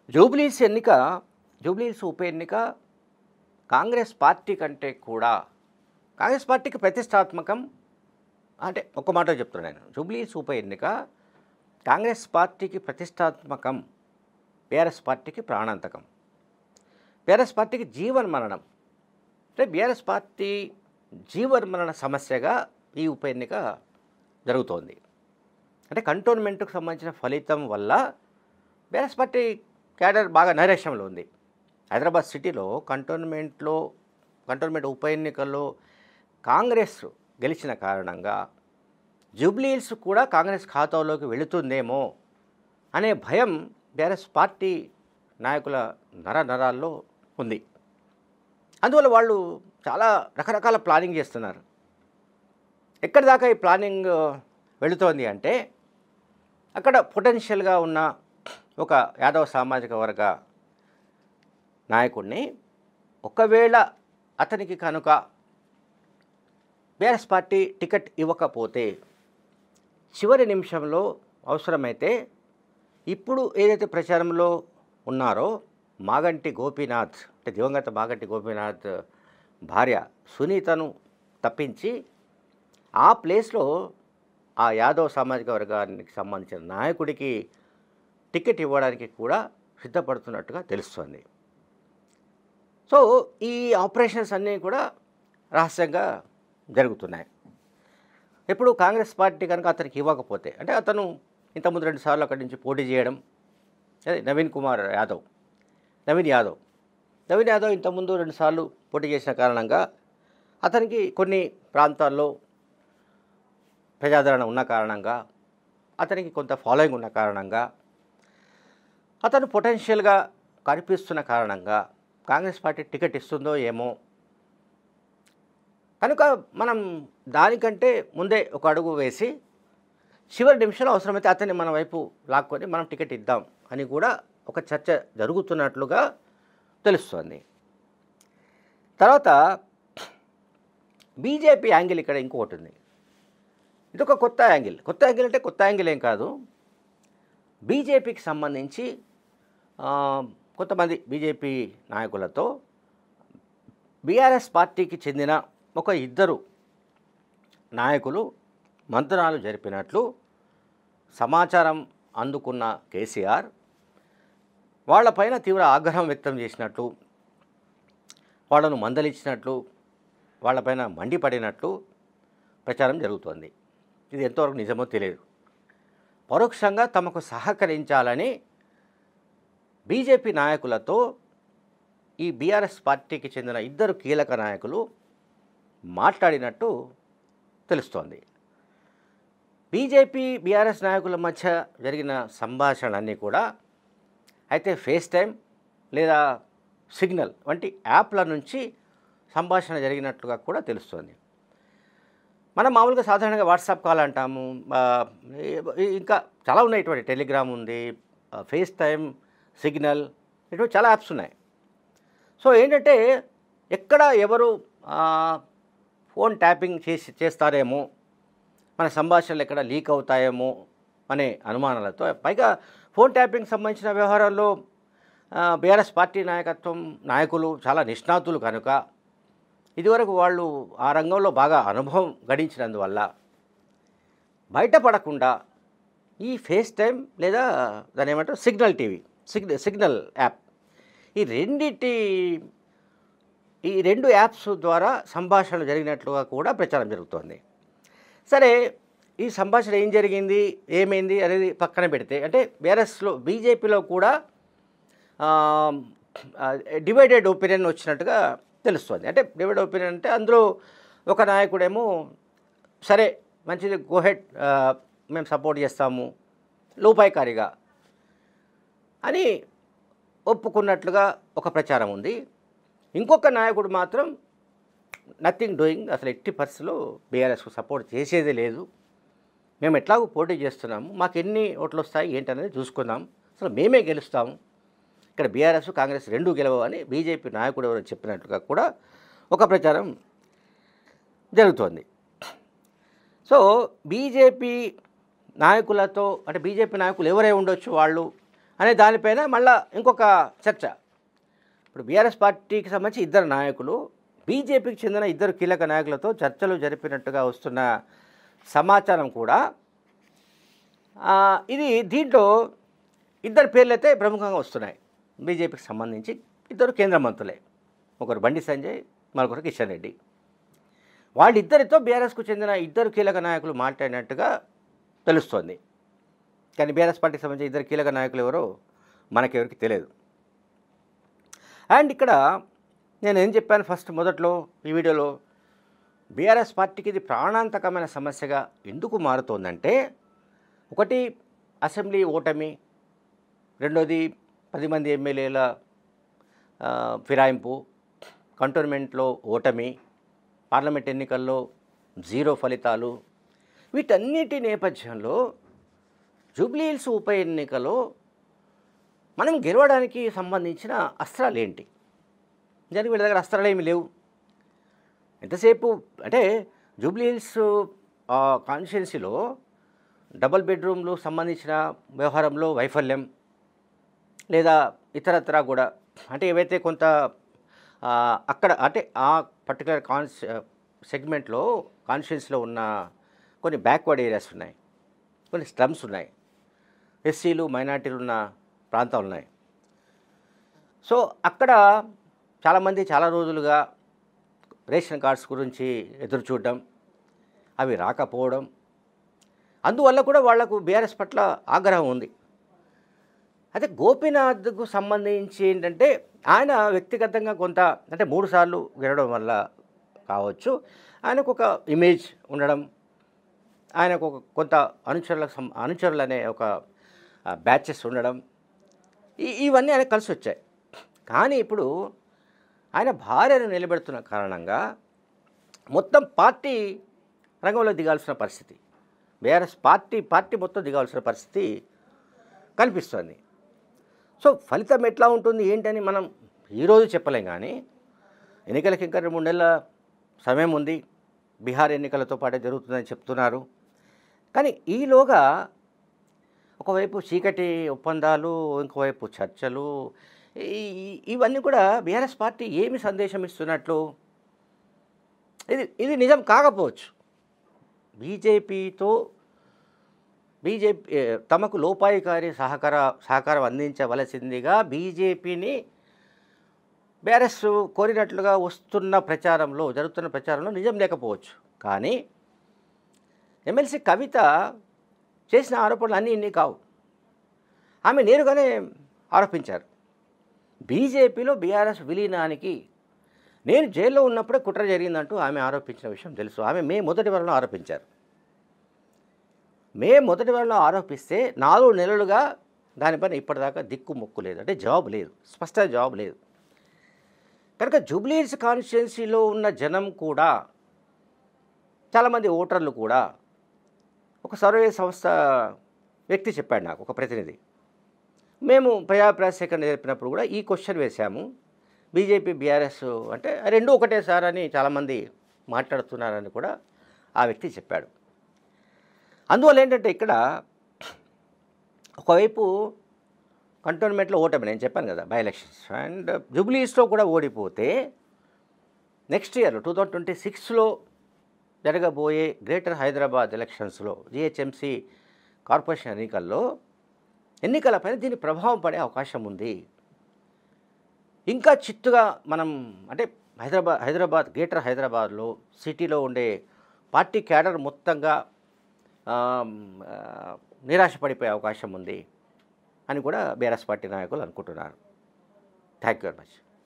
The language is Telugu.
జూబ్లీస్ ఎన్నిక జూబ్లీస్ ఉప ఎన్నిక కాంగ్రెస్ పార్టీ కంటే కూడా కాంగ్రెస్ పార్టీకి ప్రతిష్టాత్మకం. అంటే ఒక్క మాట చెప్తున్నాను నేను. జూబ్లీస్ ఉప ఎన్నిక కాంగ్రెస్ పార్టీకి ప్రతిష్టాత్మకం, బీఆర్ఎస్ పార్టీకి ప్రాణాంతకం. బీఆర్ఎస్ పార్టీకి జీవన్మరణం. అంటే బీఆర్ఎస్ పార్టీ జీవన్మరణ సమస్యగా ఈ ఉప ఎన్నిక జరుగుతోంది. అంటే కంటోన్మెంట్కు సంబంధించిన ఫలితం వల్ల బీఆర్ఎస్ పార్టీ క్యాడర్ బాగా నైరాశ్యంలో ఉంది. హైదరాబాద్ సిటీలో కంటోన్మెంట్ ఉప ఎన్నికల్లో కాంగ్రెస్ గెలిచిన కారణంగా జూబ్లీహిల్స్ కూడా కాంగ్రెస్ ఖాతాలోకి వెళుతుందేమో అనే భయం బీఆర్ఎస్ పార్టీ నాయకుల నరాల్లో ఉంది. అందువల్ల వాళ్ళు చాలా రకరకాల ప్లానింగ్ చేస్తున్నారు. ఎక్కడి దాకా ఈ ప్లానింగ్ వెళుతోంది అంటే, అక్కడ పొటెన్షియల్గా ఉన్న ఒక యాదవ సామాజిక వర్గ నాయకుడిని ఒకవేళ అతనికి కనుక బీఆర్ఎస్ పార్టీ టికెట్ ఇవ్వకపోతే చివరి నిమిషంలో అవసరమైతే ఇప్పుడు ఏదైతే ప్రచారంలో ఉన్నారో మాగంటి గోపీనాథ్, అంటే దివంగత మాగంటి గోపీనాథ్ భార్య సునీతను తప్పించి ఆ ప్లేస్లో ఆ యాదవ్ సామాజిక వర్గానికి సంబంధించిన నాయకుడికి టికెట్ ఇవ్వడానికి కూడా సిద్ధపడుతున్నట్టుగా తెలుస్తోంది. సో ఈ ఆపరేషన్స్ అన్నీ కూడా రహస్యంగా జరుగుతున్నాయి. ఇప్పుడు కాంగ్రెస్ పార్టీ కనుక అతనికి ఇవ్వకపోతే, అంటే అతను ఇంతకుముందు 2 సార్లు అక్కడి నుంచి పోటీ చేయడం, అదే నవీన్ యాదవ్ ఇంతకుముందు 2 సార్లు పోటీ చేసిన కారణంగా అతనికి కొన్ని ప్రాంతాల్లో ప్రజాదరణ ఉన్న కారణంగా, అతనికి కొంత ఫాలోయింగ్ ఉన్న కారణంగా, అతను పొటెన్షియల్గా కనిపిస్తున్న కారణంగా కాంగ్రెస్ పార్టీ టికెట్ ఇస్తుందో ఏమో. కనుక మనం దానికంటే ముందే ఒక అడుగు వేసి చివరి నిమిషంలో అవసరమైతే అతన్ని మన వైపు లాక్కొని మనం టికెట్ ఇద్దాం అని కూడా ఒక చర్చ జరుగుతున్నట్లుగా తెలుస్తోంది. తర్వాత బీజేపీ యాంగిల్ ఇక్కడ ఇంకొకటి ఉంది. ఇది ఒక కొత్త యాంగిల్ అంటే కొత్త యాంగిల్ ఏం కాదు. బీజేపీకి సంబంధించి కొంతమంది బీజేపీ నాయకులతో బీఆర్ఎస్ పార్టీకి చెందిన ఒక 2 నాయకులు మంతనాలు జరిపినట్లు సమాచారం అందుకున్న కేసీఆర్ వాళ్ళపైన తీవ్ర ఆగ్రహం వ్యక్తం చేసినట్లు, వాళ్ళను మందలించినట్లు, వాళ్ళపైన మండిపడినట్లు ప్రచారం జరుగుతోంది. ఇది ఎంతవరకు నిజమో తెలియదు. పరోక్షంగా తమకు సహకరించాలని బీజేపీ నాయకులతో ఈ బీఆర్ఎస్ పార్టీకి చెందిన 2 కీలక నాయకులు మాట్లాడినట్టు తెలుస్తోంది. బీజేపీ బీఆర్ఎస్ నాయకుల మధ్య జరిగిన సంభాషణలన్నీ కూడా అయితే ఫేస్ టైం లేదా సిగ్నల్ వంటి యాప్ల నుంచి సంభాషణ జరిగినట్లుగా కూడా తెలుస్తోంది. మనం మామూలుగా సాధారణంగా వాట్సాప్ కాల్ అంటాము, ఇంకా చాలా ఉన్నాయి. ఇటువంటి టెలిగ్రామ్ ఉంది, ఫేస్ టైం, సిగ్నల్, ఇటువంటి చాలా యాప్స్ ఉన్నాయి. సో ఏంటంటే ఎక్కడ ఎవరు ఫోన్ ట్యాపింగ్ చేస్తారేమో, మన సంభాషణలు ఎక్కడ లీక్ అవుతాయేమో అనే అనుమానాలతో, పైగా ఫోన్ ట్యాపింగ్ సంబంధించిన వ్యవహారాల్లో బీఆర్ఎస్ పార్టీ నాయకులు చాలా నిష్ణాతులు కనుక ఇదివరకు వాళ్ళు ఆ రంగంలో బాగా అనుభవం గడించినందువల్ల బయటపడకుండా ఈ ఫేస్ టైం లేదా దాని ఏమంటారు సిగ్నల్ యాప్, ఈ 2 యాప్స్ ద్వారా సంభాషణలు జరిగినట్లుగా కూడా ప్రచారం జరుగుతోంది. సరే, ఈ సంభాషణ ఏం జరిగింది, ఏమైంది అనేది పక్కన పెడితే, అంటే బీజేపీలో కూడా డివైడెడ్ ఒపీనియన్ వచ్చినట్టుగా తెలుస్తుంది. అంటే డివైడెడ్ ఒపీనియన్ అంటే అందులో ఒక నాయకుడేమో సరే మంచిది, గోహెడ్, మేము సపోర్ట్ చేస్తాము లోపాయికారిగా అని ఒప్పుకున్నట్లుగా ఒక ప్రచారం ఉంది. ఇంకొక నాయకుడు మాత్రం నథింగ్ డూయింగ్, అసలు ఎట్టి పరిస్థితుల్లో బీఆర్ఎస్కు సపోర్ట్ చేసేదే లేదు, మేము ఎట్లాగూ పోటీ చేస్తున్నాము, మాకు ఎన్ని ఓట్లు వస్తాయి ఏంటనేది చూసుకుందాం, అసలు మేమే గెలుస్తాము, ఇక్కడ బీఆర్ఎస్ కాంగ్రెస్ 2 గెలవు అని బీజేపీ నాయకుడు ఎవరో చెప్పినట్లుగా కూడా ఒక ప్రచారం జరుగుతోంది. సో బీజేపీ నాయకులతో, అంటే బీజేపీ నాయకులు ఎవరై ఉండొచ్చు వాళ్ళు అనే దానిపైన మళ్ళా ఇంకొక చర్చ. ఇప్పుడు బీఆర్ఎస్ పార్టీకి సంబంధించి ఇద్దరు నాయకులు బీజేపీకి చెందిన ఇద్దరు కీలక నాయకులతో చర్చలు జరిపినట్టుగా వస్తున్న సమాచారం కూడా ఇది దీంట్లో ఇద్దరు పేర్లు అయితే ప్రముఖంగా వస్తున్నాయి. బీజేపీకి సంబంధించి ఇద్దరు కేంద్ర మంత్రులే, ఒకరు బండి సంజయ్, మరొకరు కిషన్ రెడ్డి. వాళ్ళిద్దరితో బీఆర్ఎస్కు చెందిన ఇద్దరు కీలక నాయకులు మాట్లాడినట్టుగా తెలుస్తోంది. కానీ బీఆర్ఎస్ పార్టీకి సంబంధించిన ఇద్దరు కీలక నాయకులు ఎవరో మనకెవరికి తెలియదు. అండ్ ఇక్కడ నేను ఏం చెప్పాను ఫస్ట్ మొదట్లో ఈ వీడియోలో, బీఆర్ఎస్ పార్టీకి ఇది ప్రాణాంతకమైన సమస్యగా ఎందుకు మారుతోందంటే, ఒకటి అసెంబ్లీ ఓటమి, రెండోది 10 మంది ఎమ్మెల్యేల ఫిరాయింపు, కంటోన్మెంట్లో ఓటమి, పార్లమెంట్ ఎన్నికల్లో 0 ఫలితాలు, వీటన్నిటి నేపథ్యంలో జూబ్లీహిల్స్ ఉప ఎన్నికలో మనం గెలవడానికి సంబంధించిన అస్త్రాలు ఏంటి? నిజానికి వీళ్ళ దగ్గర అస్త్రాలు ఏమి లేవు. ఎంతసేపు అంటే జూబ్లీహిల్స్ కాన్స్టిట్యున్సీలో డబుల్ బెడ్రూమ్లు సంబంధించిన వ్యవహారంలో వైఫల్యం, లేదా ఇతరత్రా కూడా అంటే ఏవైతే కొంత అక్కడ అంటే ఆ పర్టికులర్ సెగ్మెంట్లో కాన్స్టిట్యున్సీలో ఉన్న కొన్ని బ్యాక్వర్డ్ ఏరియాస్ ఉన్నాయి, కొన్ని స్లమ్స్ ఉన్నాయి, ఎస్సీలు మైనార్టీలు ఉన్న ప్రాంతాలు ఉన్నాయి. సో అక్కడ చాలామంది చాలా రోజులుగా రేషన్ కార్డ్స్ గురించి ఎదురు చూడడం, అవి రాకపోవడం, అందువల్ల కూడా వాళ్లకు బీఆర్ఎస్ పట్ల ఆగ్రహం ఉంది. అయితే గోపీనాథ్కు సంబంధించి ఏంటంటే ఆయన వ్యక్తిగతంగా కొంత అంటే 3 సార్లు గెలవడం వల్ల కావచ్చు, ఆయనకు ఒక ఇమేజ్ ఉండడం, ఆయనకు ఒక కొంత అనుచరులు అనే ఒక బ్యాచెస్ ఉండడం, ఇవన్నీ ఆయనకు కలిసి వచ్చాయి. కానీ ఇప్పుడు ఆయన భార్యను నిలబెడుతున్న కారణంగా మొత్తం పార్టీ రంగంలో దిగాల్సిన పరిస్థితి, బీఆర్ఎస్ పార్టీ మొత్తం దిగాల్సిన పరిస్థితి కనిపిస్తుంది. సో ఫలితం ఎట్లా ఉంటుంది ఏంటని మనం ఈరోజు చెప్పలేం. కానీ ఎన్నికలకి ఇంకా 2-3 నెలల సమయం ఉంది, బీహార్ ఎన్నికలతో పాటే జరుగుతుందని చెప్తున్నారు. కానీ ఈలోగా ఒకవైపు చీకటి ఒప్పందాలు, ఇంకోవైపు చర్చలు, ఇవన్నీ కూడా బీఆర్ఎస్ పార్టీ ఏమి సందేశం ఇస్తున్నట్లు? ఇది నిజం కాకపోవచ్చు. బీజేపీ తమకు లోపాయికారి సహకారం అందించవలసిందిగా బీజేపీని బీఆర్ఎస్ కోరినట్లుగా జరుగుతున్న ప్రచారంలో నిజం లేకపోవచ్చు. కానీ ఎమ్మెల్సీ కవిత చేసిన ఆరోపణలు అన్నీ ఇన్ని కావు. ఆమె నేరుగానే ఆరోపించారు, బీజేపీలో బీఆర్ఎస్ విలీనానికి నేను జైల్లో ఉన్నప్పుడే కుట్ర జరిగిందంటూ ఆమె ఆరోపించిన విషయం తెలుసు. ఆమె మే 1 వారంలో ఆరోపించారు. మే 1 వారంలో ఆరోపిస్తే 4 నెలలుగా దానిపైన ఇప్పటిదాకా దిక్కు మొక్కు లేదు, అంటే జవాబు లేదు, స్పష్టమైన జవాబు లేదు. కనుక జూబ్లీహిల్స్ కాన్స్టిట్యున్సీలో ఉన్న జనం కూడా, చాలామంది ఓటర్లు కూడా, ఒక సర్వే సంస్థ వ్యక్తి చెప్పాడు నాకు, ఒక ప్రతినిధి, మేము ప్రజాభిప్రాయ సేకరణ జరిపినప్పుడు కూడా ఈ క్వశ్చన్ వేశాము, బీజేపీ బీఆర్ఎస్ అంటే రెండు ఒకటే సార్ అని చాలామంది మాట్లాడుతున్నారని కూడా ఆ వ్యక్తి చెప్పాడు. అందువల్ల ఏంటంటే ఇక్కడ ఒకవైపు కంటోన్మెంట్లో ఓటమి, నేను చెప్పాను కదా బై ఎలక్షన్స్, అండ్ జూబ్లీహిల్స్లో కూడా ఓడిపోతే నెక్స్ట్ ఇయర్ 2026లో జరగబోయే గ్రేటర్ హైదరాబాద్ ఎలక్షన్స్లో జీహెచ్ఎంసీ కార్పొరేషన్ ఎన్నికలపైన దీని ప్రభావం పడే అవకాశం ఉంది. ఇంకా చిత్తుగా మనం అంటే గ్రేటర్ హైదరాబాద్లో సిటీలో ఉండే పార్టీ క్యాడర్ మొత్తంగా నిరాశపడిపోయే అవకాశం ఉంది అని కూడా బీఆర్ఎస్ పార్టీ నాయకులు అనుకుంటున్నారు. Thank you very much.